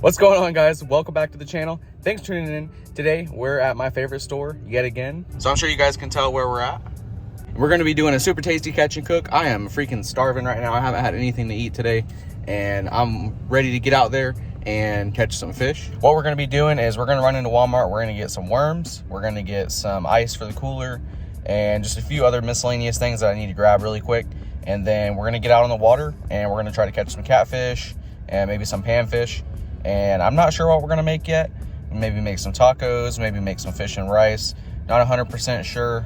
What's going on, guys? Welcome back to the channel. Thanks for tuning in. Today we're at my favorite store yet again, so I'm sure you guys can tell where we're at. We're going to be doing a super tasty catch and cook. I am freaking starving right now. I haven't had anything to eat today, and I'm ready to get out there and catch some fish. What we're going to be doing is we're going to run into Walmart. We're going to get some worms. We're going to get some ice for the cooler and just a few other miscellaneous things that I need to grab really quick. And then we're going to get out on the water and we're going to try to catch some catfish and maybe some panfish. And I'm not sure what we're going to make yet. Maybe make some tacos, maybe make some fish and rice. Not 100% sure.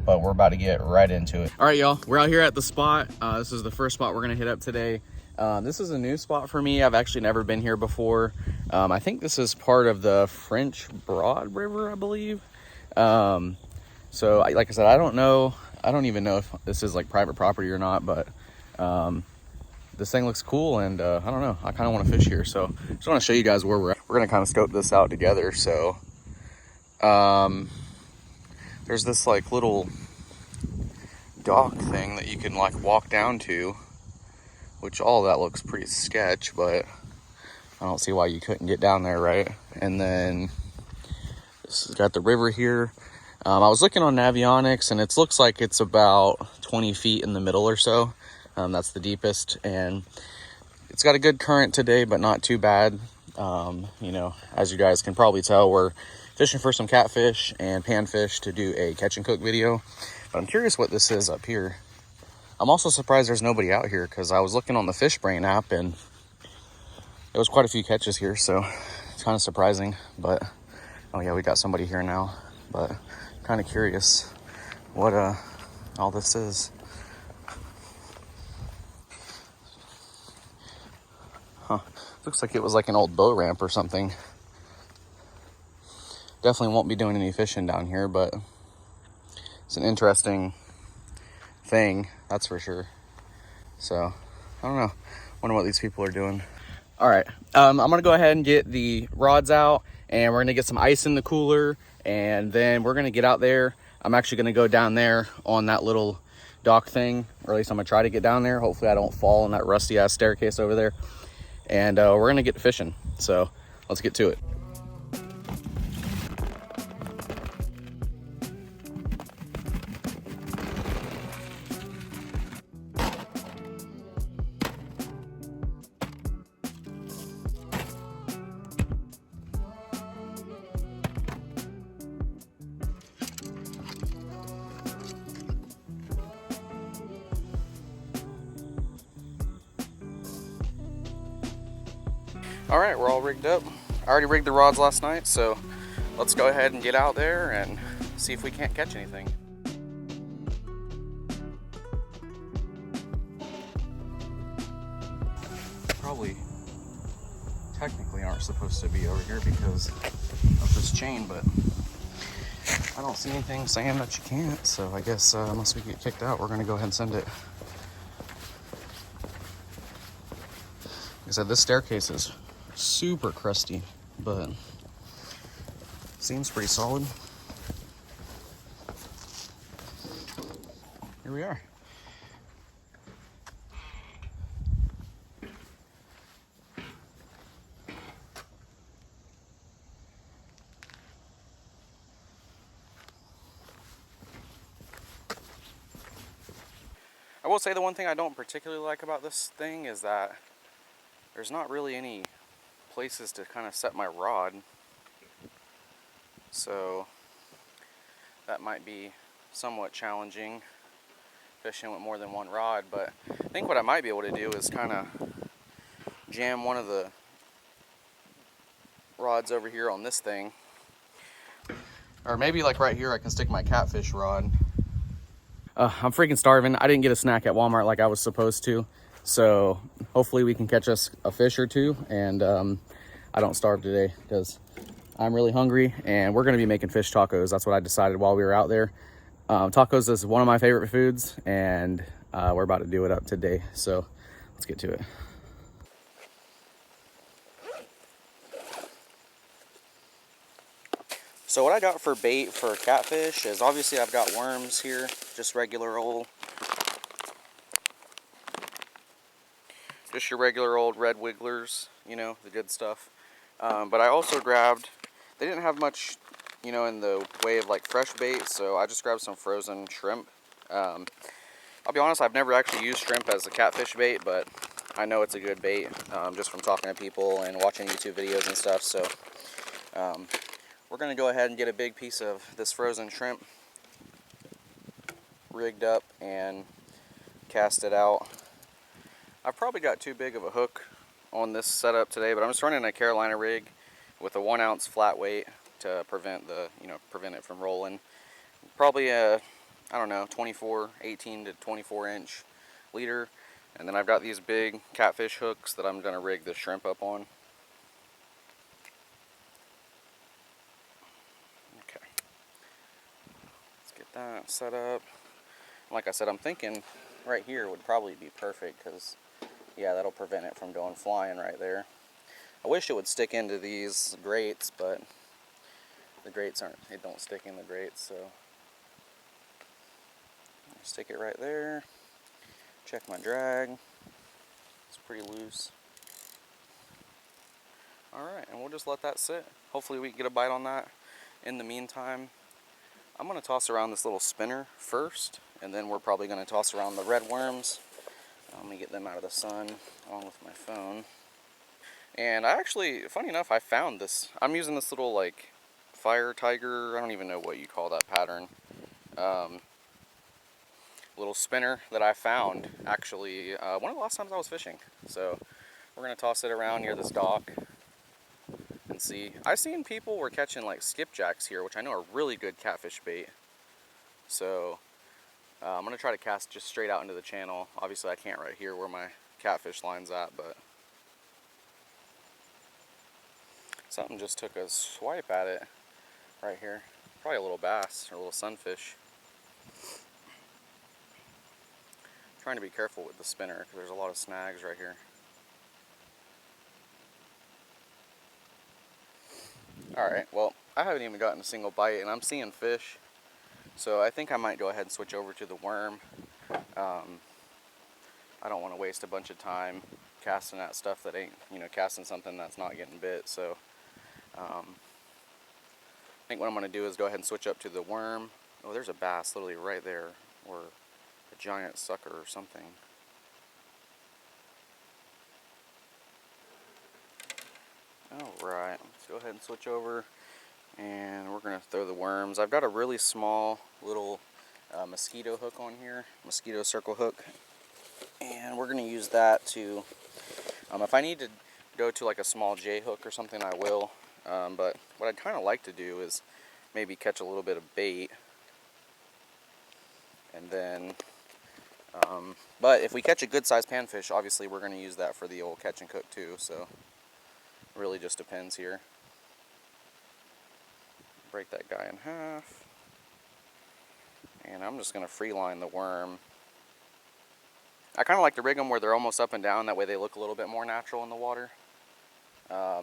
But we're about to get right into it. All right, y'all, we're out here at the spot. This is the first spot we're gonna hit up today. This is a new spot for me. I've actually never been here before. I think this is part of the French Broad River, I believe. So like I said, I don't know. I don't even know if this is like private property or not, but this thing looks cool, and I don't know. I kind of want to fish here, so just want to show you guys where we're at. We're gonna kind of scope this out together. So there's this like little dock thing that you can like walk down to, which all that looks pretty sketch, but I don't see why you couldn't get down there, right? And then this has got the river here. I was looking on Navionics, and it looks like it's about 20 feet in the middle or so. That's the deepest, and it's got a good current today, but not too bad. You know, as you guys can probably tell, we're fishing for some catfish and panfish to do a catch and cook video. But I'm curious what this is up here. I'm also surprised there's nobody out here, because I was looking on the FishBrain app and there was quite a few catches here, so it's kind of surprising. But oh yeah, we got somebody here now. But kind of curious what all this is. Huh. Looks like it was like an old boat ramp or something. Definitely won't be doing any fishing down here, but it's an interesting thing, that's for sure. So I don't know, wonder what these people are doing. All right, I'm gonna go ahead and get the rods out, and we're gonna get some ice in the cooler, and then we're gonna get out there. I'm actually gonna go down there on that little dock thing, or at least I'm gonna try to get down there. Hopefully I don't fall on that rusty ass staircase over there. And we're gonna get fishing, so let's get to it. All right, we're all rigged up. I already rigged the rods last night, so let's go ahead and get out there and see if we can't catch anything. Probably technically aren't supposed to be over here because of this chain, but I don't see anything saying that you can't, so I guess unless we get kicked out, we're gonna go ahead and send it. Like I said, this staircase is super crusty, but seems pretty solid. Here we are. I will say the one thing I don't particularly like about this thing is that there's not really any places to kind of set my rod, so that might be somewhat challenging fishing with more than one rod. But I think what I might be able to do is kind of jam one of the rods over here on this thing, or maybe like right here I can stick my catfish rod. I'm freaking starving. I didn't get a snack at Walmart like I was supposed to. So hopefully we can catch us a fish or two, and I don't starve today because I'm really hungry, and we're going to be making fish tacos. That's what I decided while we were out there. Tacos is one of my favorite foods, and we're about to do it up today. So let's get to it. So what I got for bait for catfish is obviously I've got worms here, just regular old Just your regular old red wigglers, you know, the good stuff. But I also grabbed, they didn't have much, you know, in the way of like fresh bait, so I just grabbed some frozen shrimp. I'll be honest, I've never actually used shrimp as a catfish bait, but I know it's a good bait just from talking to people and watching YouTube videos and stuff. So we're going to go ahead and get a big piece of this frozen shrimp rigged up and cast it out. I've probably got too big of a hook on this setup today, but I'm just running a Carolina rig with a 1 ounce flat weight to prevent it from rolling. Probably a, I don't know, 18 to 24 inch leader. And then I've got these big catfish hooks that I'm going to rig the shrimp up on. Okay. Let's get that set up. Like I said, I'm thinking right here would probably be perfect because, yeah, that'll prevent it from going flying right there. I wish it would stick into these grates, but the grates it don't stick in the grates, so stick it right there. Check my drag. It's pretty loose. Alright, and we'll just let that sit. Hopefully we can get a bite on that. In the meantime, I'm going to toss around this little spinner first, and then we're probably going to toss around the red worms. Let me get them out of the sun along with my phone. And I actually, funny enough, I found this. I'm using this little like fire tiger, I don't even know what you call that pattern. Little spinner that I found actually one of the last times I was fishing. So we're going to toss it around near this dock and see. I've seen people were catching like skipjacks here, which I know are really good catfish bait. So I'm going to try to cast just straight out into the channel. Obviously I can't right here where my catfish line's at, but something just took a swipe at it right here. Probably a little bass or a little sunfish. Trying to be careful with the spinner because there's a lot of snags right here. Alright, well, I haven't even gotten a single bite and I'm seeing fish. So I think I might go ahead and switch over to the worm. I don't want to waste a bunch of time casting that stuff that ain't, casting something that's not getting bit. So I think what I'm going to do is go ahead and switch up to the worm. Oh, there's a bass literally right there, or a giant sucker or something. Alright, let's go ahead and switch over and we're going to throw the worms. I've got a really small little mosquito hook on here, mosquito circle hook, and we're going to use that to, if I need to go to like a small J hook or something, I will, but what I'd kind of like to do is maybe catch a little bit of bait, and then, but if we catch a good sized panfish, obviously we're going to use that for the old catch and cook too, so it really just depends here. Break that guy in half, and I'm just going to free line the worm. I kind of like to rig them where they're almost up and down, that way they look a little bit more natural in the water. I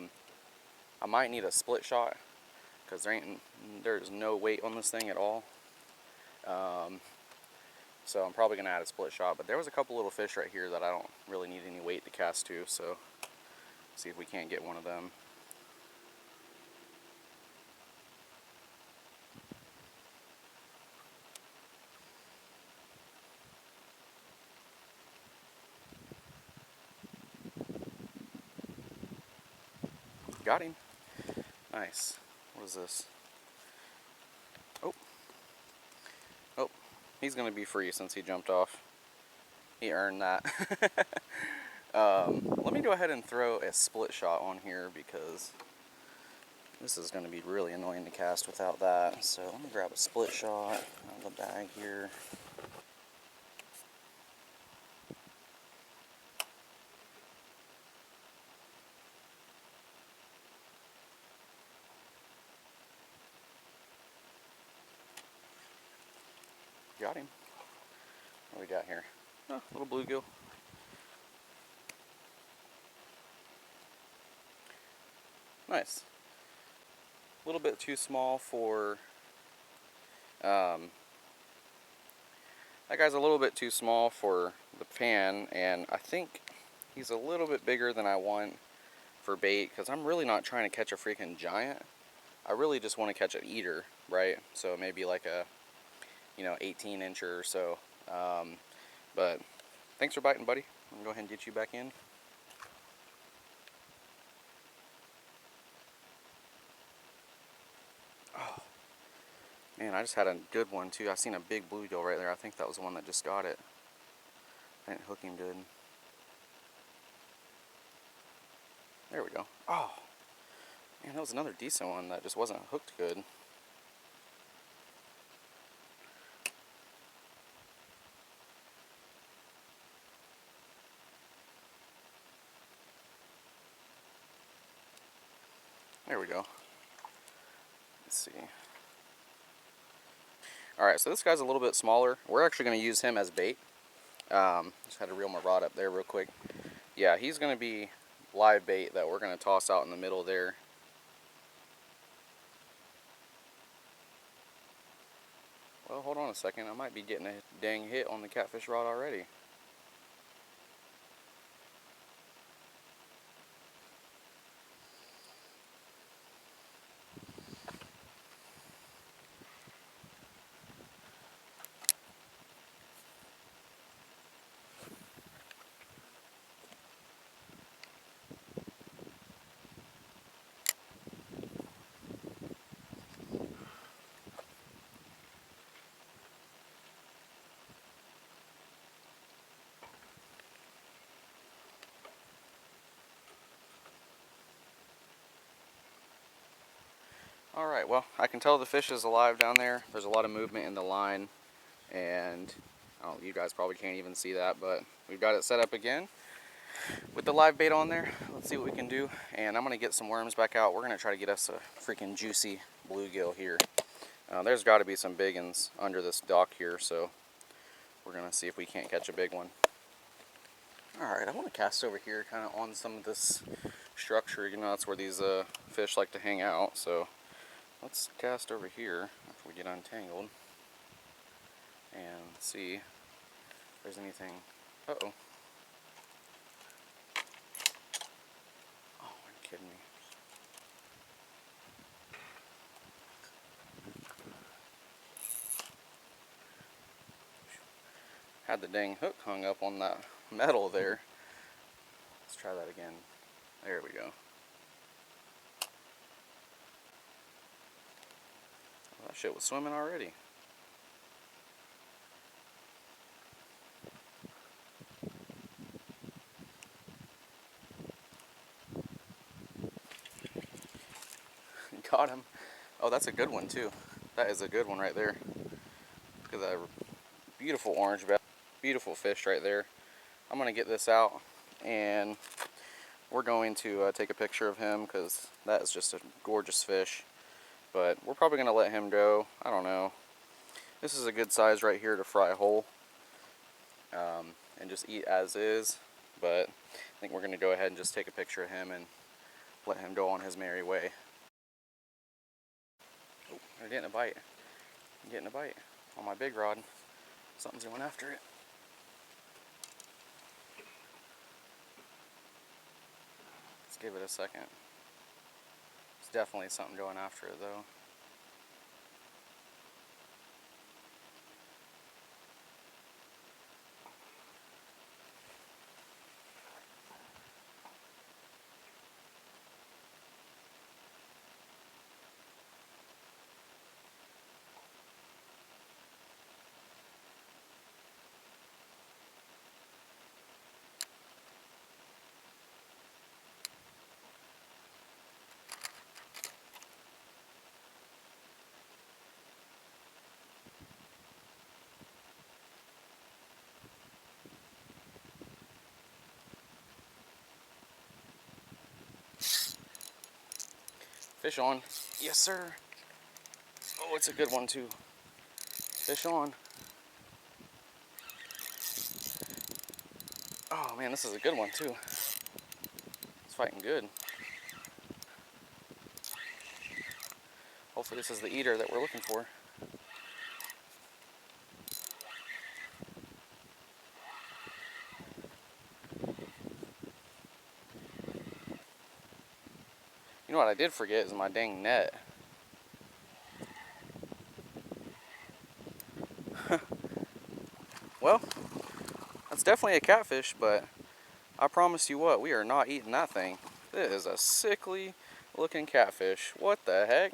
might need a split shot because there's no weight on this thing at all. So I'm probably going to add a split shot, but there was a couple little fish right here that I don't really need any weight to cast to, so see if we can't get one of them. Got him. Nice. What is this? Oh, he's going to be free since he jumped off. He earned that. Let me go ahead and throw a split shot on here because this is going to be really annoying to cast without that. So let me grab a split shot out of the bag here. Got him. What do we got here? Oh, little bluegill. Nice. A little bit too small for, that guy's a little bit too small for the pan, and I think He's a little bit bigger than I want for bait, because I'm really not trying to catch a freaking giant. I really just want to catch an eater, right? So maybe like a, 18-incher or so. But thanks for biting, buddy. I'm gonna go ahead and get you back in. Oh, man, I just had a good one too. I seen a big bluegill right there. I think that was the one that just got it. I didn't hook him good. There we go. Oh, man, that was another decent one that just wasn't hooked good. There we go. Let's see. Alright, so this guy's a little bit smaller. We're actually going to use him as bait. Just had to reel my rod up there real quick. Yeah, he's going to be live bait that we're going to toss out in the middle there. Well, hold on a second. I might be getting a dang hit on the catfish rod already. Alright, well, I can tell the fish is alive down there. There's a lot of movement in the line, and you guys probably can't even see that, but we've got it set up again with the live bait on there. Let's see what we can do, and I'm going to get some worms back out. We're going to try to get us a freaking juicy bluegill here. There's got to be some big ones under this dock here, so we're going to see if we can't catch a big one. Alright, I want to cast over here kind of on some of this structure. That's where these fish like to hang out, so let's cast over here after we get untangled and see if there's anything. Uh-oh. Oh, are you kidding me? Had the dang hook hung up on that metal there. Let's try that again. There we go. Well, that shit was swimming already. Got him. Oh, that's a good one too. That is a good one right there. Look at that beautiful orange bass. Beautiful fish right there. I'm going to get this out and we're going to take a picture of him because that is just a gorgeous fish. But we're probably going to let him go. I don't know. This is a good size right here to fry whole and just eat as is. But I think we're going to go ahead and just take a picture of him and let him go on his merry way. Oh, I'm getting a bite. I'm getting a bite on my big rod. Something's going after it. Let's give it a second. It's definitely something going after it though. Fish on. Yes, sir. Oh, it's a good one too. Fish on. Oh man, this is a good one too. It's fighting good. Hopefully this is the eater that we're looking for. You know what I did forget is my dang net. Well, that's definitely a catfish, but I promise you what, we are not eating that thing. This is a sickly looking catfish. What the heck?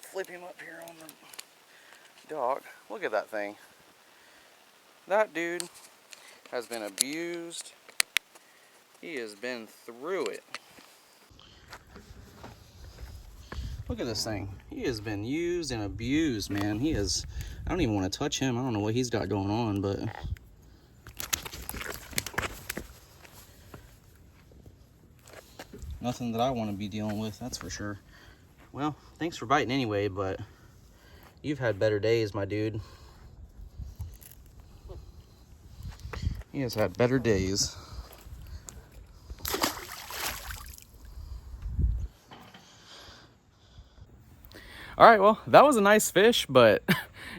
Flip him up here on the dock. Look at that thing. That dude has been abused. He has been through it. Look at this thing. He has been used and abused, man. He is, I don't even want to touch him. I don't know what he's got going on, but nothing that I want to be dealing with, that's for sure. Well, thanks for biting anyway, but you've had better days, my dude. He has had better days. All right, well, that was a nice fish, but,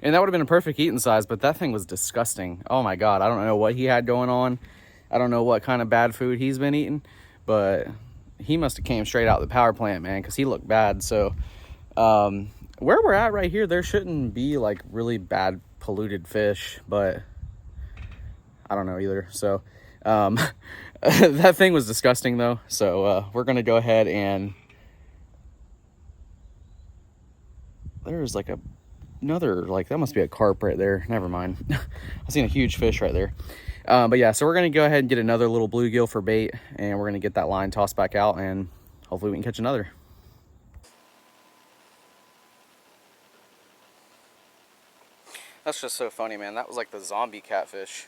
and that would have been a perfect eating size, but that thing was disgusting. Oh my God, I don't know what he had going on. I don't know what kind of bad food he's been eating, but he must have came straight out of the power plant, man, because he looked bad. So where we're at right here, there shouldn't be like really bad polluted fish, but I don't know either. So that thing was disgusting though. So we're gonna go ahead and there's like another, like that must be a carp right there. Never mind. I seen a huge fish right there. But yeah, so we're gonna go ahead and get another little bluegill for bait, and we're gonna get that line tossed back out, and hopefully we can catch another. That's just so funny, man. That was like the zombie catfish.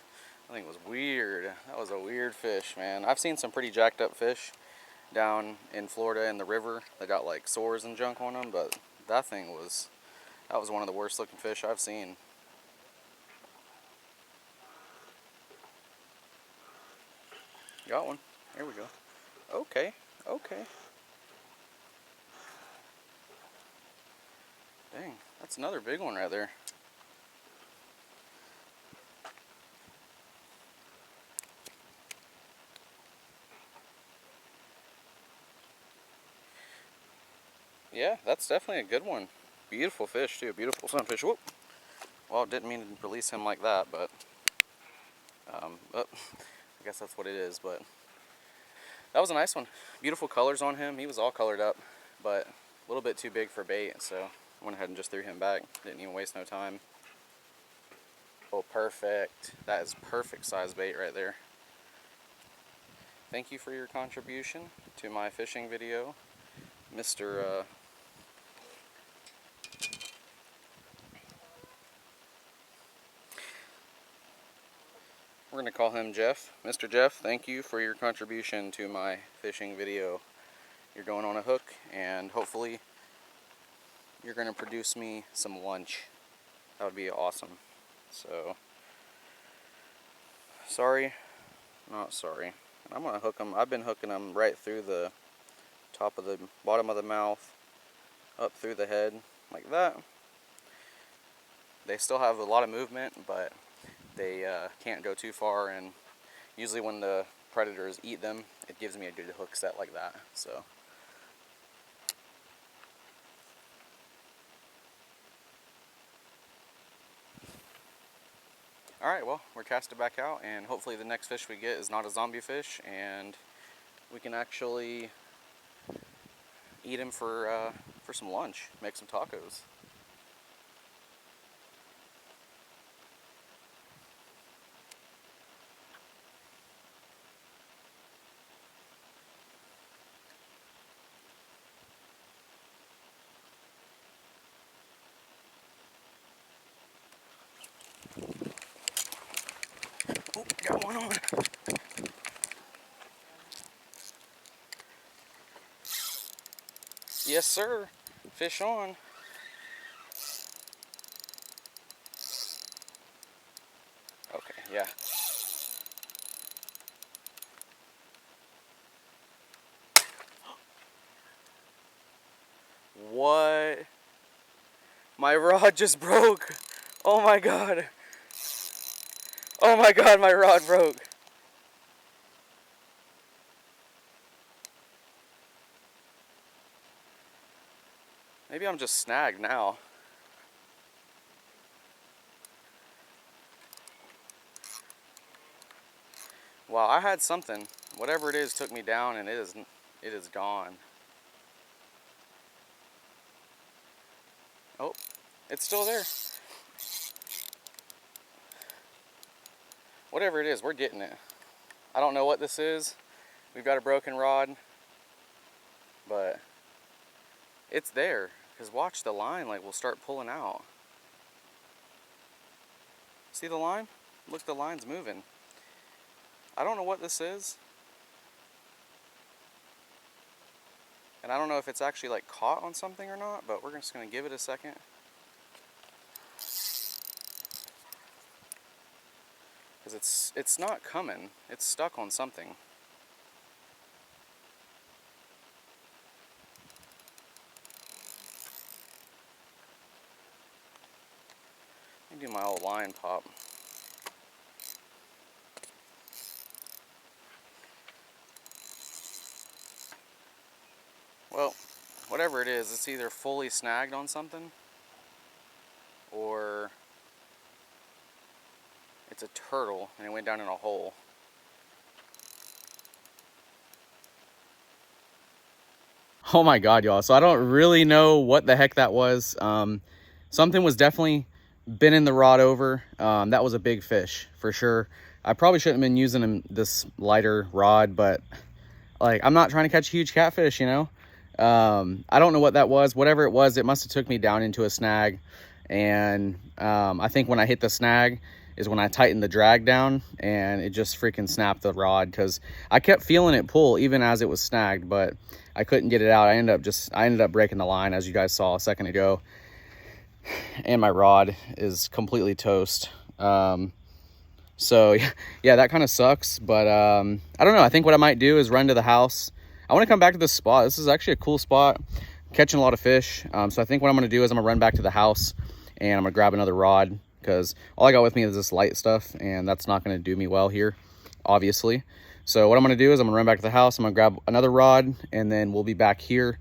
I think it was weird. That was a weird fish, man. I've seen some pretty jacked up fish down in Florida in the river. They got like sores and junk on them, but that thing was, that was one of the worst looking fish I've seen. Got one. Here we go. Okay, okay. Dang, that's another big one right there. Yeah, that's definitely a good one. Beautiful fish too, beautiful sunfish. Whoop. Well, didn't mean to release him like that, but I guess that's what it is. But that was a nice one. Beautiful colors on him. He was all colored up, but a little bit too big for bait, so I went ahead and just threw him back. Didn't even waste no time. Oh, perfect. That is perfect size bait right there. Thank you for your contribution to my fishing video, Mr. We're going to call him Jeff. Mr. Jeff, thank you for your contribution to my fishing video. You're going on a hook, and hopefully you're going to produce me some lunch. That would be awesome. So, sorry, not sorry. I'm going to hook them. I've been hooking them right through the top of the bottom of the mouth, up through the head, like that. They still have a lot of movement, but they can't go too far, and usually when the predators eat them, it gives me a good hook set like that. So alright, well, we're casted back out, and hopefully the next fish we get is not a zombie fish, and we can actually eat him for some lunch, make some tacos. Oh, got one on. Yes, sir. Fish on. Okay, yeah. What? My rod just broke. Oh my God. Oh my God, my rod broke. Maybe I'm just snagged now. Wow, I had something. Whatever it is took me down, and it is gone. Oh, it's still there. Whatever it is, we're getting it. I don't know what this is. We've got a broken rod, but it's there. Because watch the line, like, will start pulling out. See the line? Look, the line's moving. I don't know what this is. And I don't know if it's actually like caught on something or not, but we're just gonna give it a second. Because it's not coming. It's stuck on something. Let me do my old line pop. Well, whatever it is, it's either fully snagged on something or it's a turtle and it went down in a hole. Oh my god, y'all. So I don't really know what the heck that was. Something was definitely bending the rod over. That was a big fish for sure. I probably shouldn't have been using this lighter rod, but like, I'm not trying to catch a huge catfish, you know? I don't know what that was. Whatever it was, it must have took me down into a snag. And I think when I hit the snag is when I tightened the drag down, and it just freaking snapped the rod, because I kept feeling it pull even as it was snagged, but I couldn't get it out. I ended up breaking the line, as you guys saw a second ago, and my rod is completely toast. So yeah, that kind of sucks, but I don't know. I think what I might do is run to the house. I want to come back to this spot. This is actually a cool spot, catching a lot of fish. So I think what I'm going to do is I'm going to run back to the house, and I'm going to grab another rod, because all I got with me is this light stuff, and that's not going to do me well here, obviously. So what I'm going to do is I'm going to run back to the house. I'm going to grab another rod, and then we'll be back here,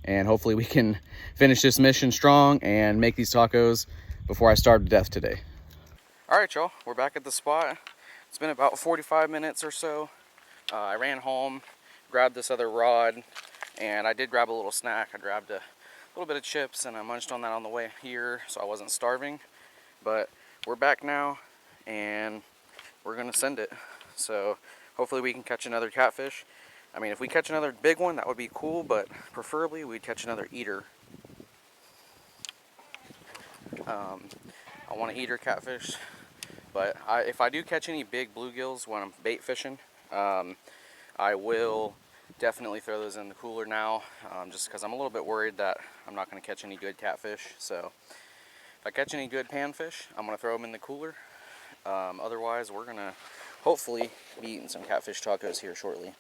and hopefully we can finish this mission strong and make these tacos before I starve to death today. All right, y'all, we're back at the spot. It's been about 45 minutes or so. I ran home, grabbed this other rod, and I did grab a little snack. I grabbed a little bit of chips, and I munched on that on the way here, so I wasn't starving. But we're back now, and we're gonna send it. So hopefully we can catch another catfish. I mean, if we catch another big one, that would be cool, but preferably we'd catch another eater. I want to eater catfish. But if I do catch any big bluegills when I'm bait fishing, I will definitely throw those in the cooler now, just because I'm a little bit worried that I'm not going to catch any good catfish. So if I catch any good panfish, I'm going to throw them in the cooler. Otherwise, we're going to hopefully be eating some catfish tacos here shortly.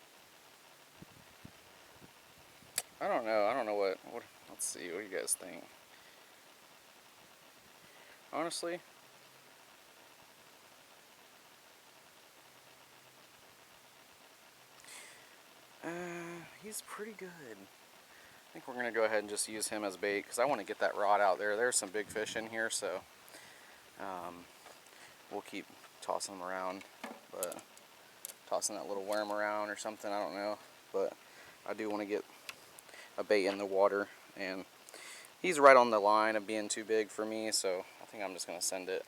I don't know what let's see, what do you guys think? Honestly, he's pretty good. I think we're going to go ahead and just use him as bait, because I want to get that rod out there. There's some big fish in here, so we'll keep tossing them around, but tossing that little worm around or something, I don't know. But I do want to get a bait in the water, and he's right on the line of being too big for me, so I think I'm just going to send it.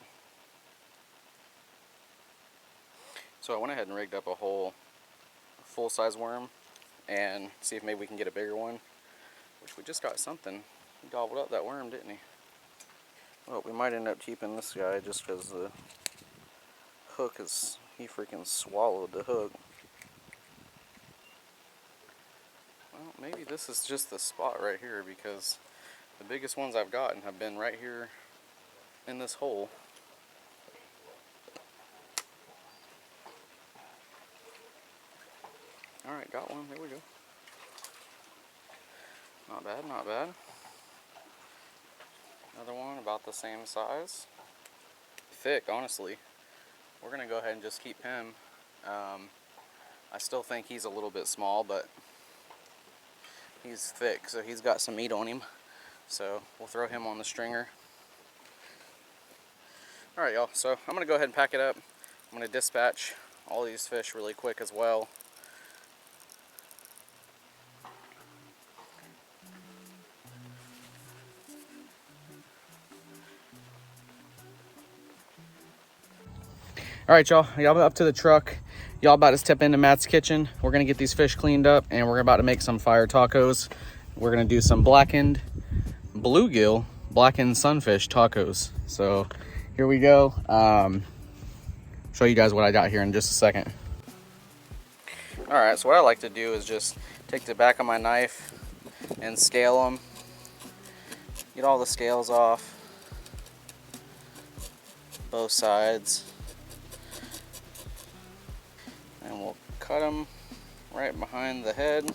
So I went ahead and rigged up a whole full-size worm, and see if maybe we can get a bigger one, which we just got something. He gobbled up that worm, didn't he? Well, we might end up keeping this guy just because the hook is, he freaking swallowed the hook. Well, maybe this is just the spot right here, because the biggest ones I've gotten have been right here in this hole. Alright, got one. There we go. Not bad, not bad. Another one about the same size. Thick, honestly. We're going to go ahead and just keep him. I still think he's a little bit small, but he's thick, so he's got some meat on him. So we'll throw him on the stringer. All right, y'all, so I'm gonna go ahead and pack it up. I'm gonna dispatch all these fish really quick as well. All right, y'all up to the truck. Y'all about to step into Matt's kitchen. We're gonna get these fish cleaned up and we're about to make some fire tacos. We're gonna do some blackened bluegill, blackened sunfish tacos. So here we go. Show you guys what I got here in just a second. All right, so what I like to do is just take the back of my knife and scale them. Get all the scales off, both sides. And we'll cut them right behind the head.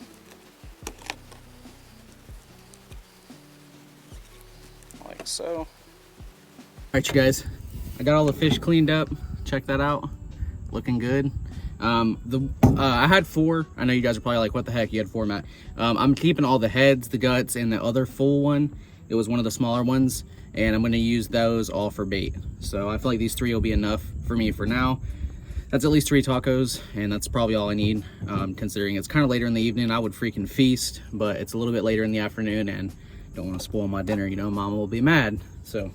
Like so. All right, you guys, I got all the fish cleaned up. Check that out, looking good. I had 4. I know you guys are probably like, what the heck, you had 4, Matt. I'm keeping all the heads, the guts, and the other full one. It was one of the smaller ones, and I'm gonna use those all for bait. So I feel like these 3 will be enough for me for now. That's at least 3 tacos, and that's probably all I need, considering it's kind of later in the evening. I would freaking feast, but it's a little bit later in the afternoon, and don't want to spoil my dinner. You know, Mama will be mad. So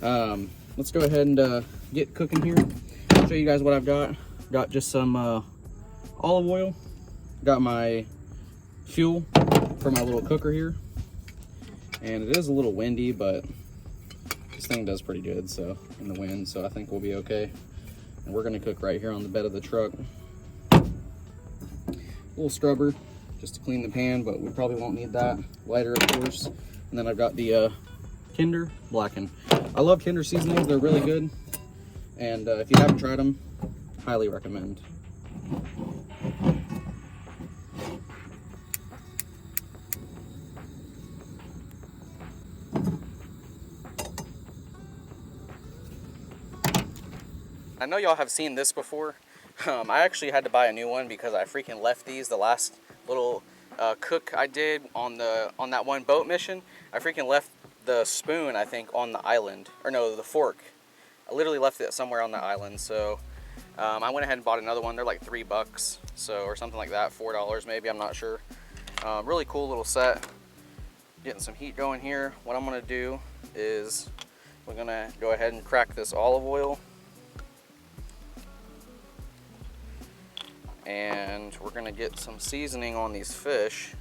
let's go ahead and get cooking here. I'll show you guys what I've got. Got just some olive oil. Got my fuel for my little cooker here. And it is a little windy, but this thing does pretty good, so in the wind, so I think we'll be okay. And we're gonna cook right here on the bed of the truck. A little scrubber just to clean the pan, but we probably won't need that. Lighter, of course. And then I've got the Kinder Blackened. I love Kinder seasonings, they're really good. And if you haven't tried them, highly recommend. I know y'all have seen this before. I actually had to buy a new one because I freaking left these the last little cook I did on that one boat mission. I freaking left the spoon, I think, on the island. Or no, the fork. I literally left it somewhere on the island, so I went ahead and bought another one. They're like $3, so, or something like that, $4 maybe, I'm not sure. Really cool little set. Getting some heat going here. What I'm gonna do is we're gonna go ahead and crack this olive oil. And we're gonna get some seasoning on these fish.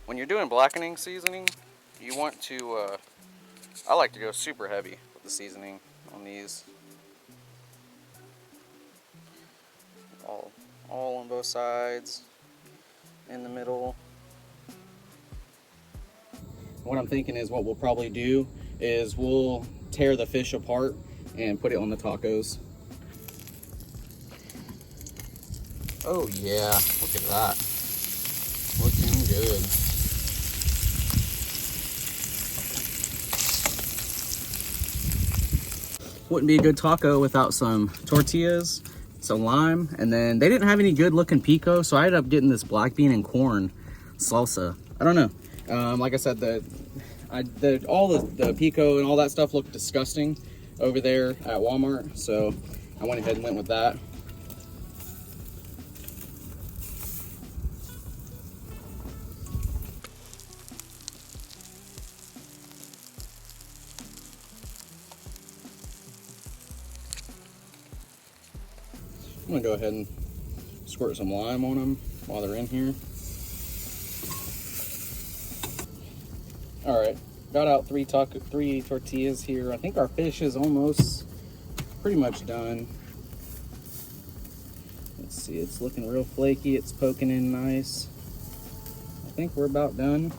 When you're doing blackening seasoning, you want to, I like to go super heavy with the seasoning on these. All on both sides, in the middle. What I'm thinking is what we'll probably do is we'll tear the fish apart and put it on the tacos. Oh yeah, look at that. Looking good. Wouldn't be a good taco without some tortillas, some lime, and then they didn't have any good looking pico, so I ended up getting this black bean and corn salsa. I don't know. Like I said, all the pico and all that stuff looked disgusting over there at Walmart, so I went ahead and went with that. I'm gonna go ahead and squirt some lime on them while they're in here. All right, got out three tortillas here. I think our fish is almost pretty much done. Let's see, it's looking real flaky. It's poking in nice. I think we're about done.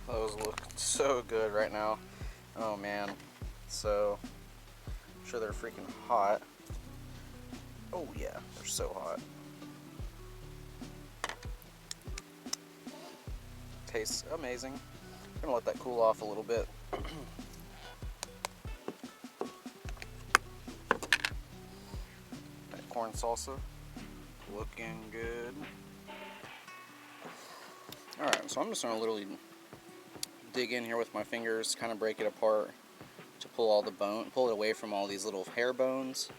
Those look so good right now. Oh man, so I'm sure they're freaking hot. Oh yeah, they're so hot. Tastes amazing. I'm gonna let that cool off a little bit. That corn salsa. Looking good. Alright, so I'm just going to literally dig in here with my fingers, kind of break it apart to pull all the bone, pull it away from all these little hair bones.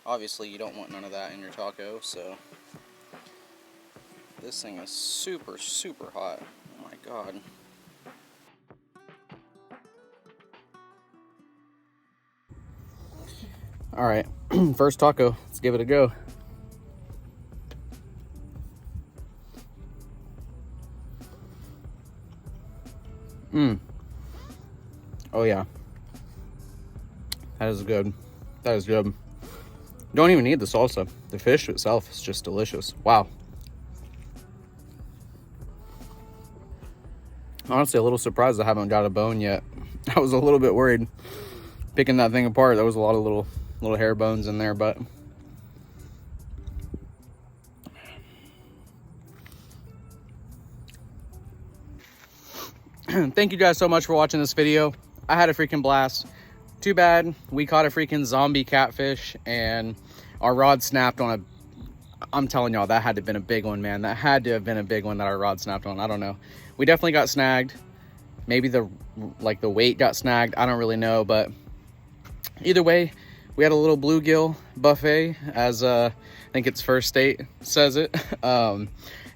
Obviously you don't want none of that in your taco, so this thing is super, super hot. Oh my god. Alright, first taco, let's give it a go. Oh yeah. That is good. That is good. Don't even need the salsa. The fish itself is just delicious. Wow. Honestly, a little surprised I haven't got a bone yet. I was a little bit worried picking that thing apart. There was a lot of little hair bones in there, but thank you guys so much for watching this video. I had a freaking blast. Too bad we caught a freaking zombie catfish and our rod snapped on I'm telling y'all, that had to have been a big one, man. That had to have been a big one that our rod snapped on. I don't know. We definitely got snagged. Maybe the weight got snagged. I don't really know, but either way, we had a little bluegill buffet, as I think its first state says it,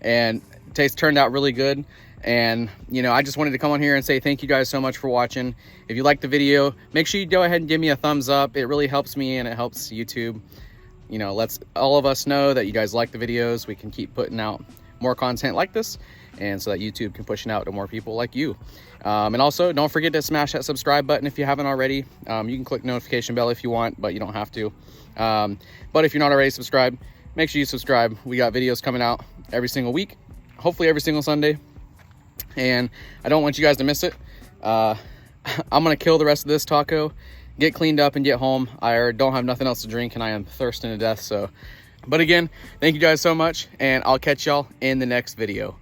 and taste turned out really good. And you know, I just wanted to come on here and say thank you guys so much for watching. If you liked the video, make sure you go ahead and give me a thumbs up. It really helps me and it helps YouTube. You know, lets all of us know that you guys like the videos. We can keep putting out more content like this, and so that YouTube can push it out to more people like you. And also, don't forget to smash that subscribe button if you haven't already. You can click notification bell if you want, but you don't have to. But if you're not already subscribed, make sure you subscribe. We got videos coming out every single week, hopefully every single Sunday, and I don't want you guys to miss it. I'm gonna kill the rest of this taco, get cleaned up, and get home. I don't have nothing else to drink, and I am thirsting to death. So, but again, thank you guys so much, and I'll catch y'all in the next video.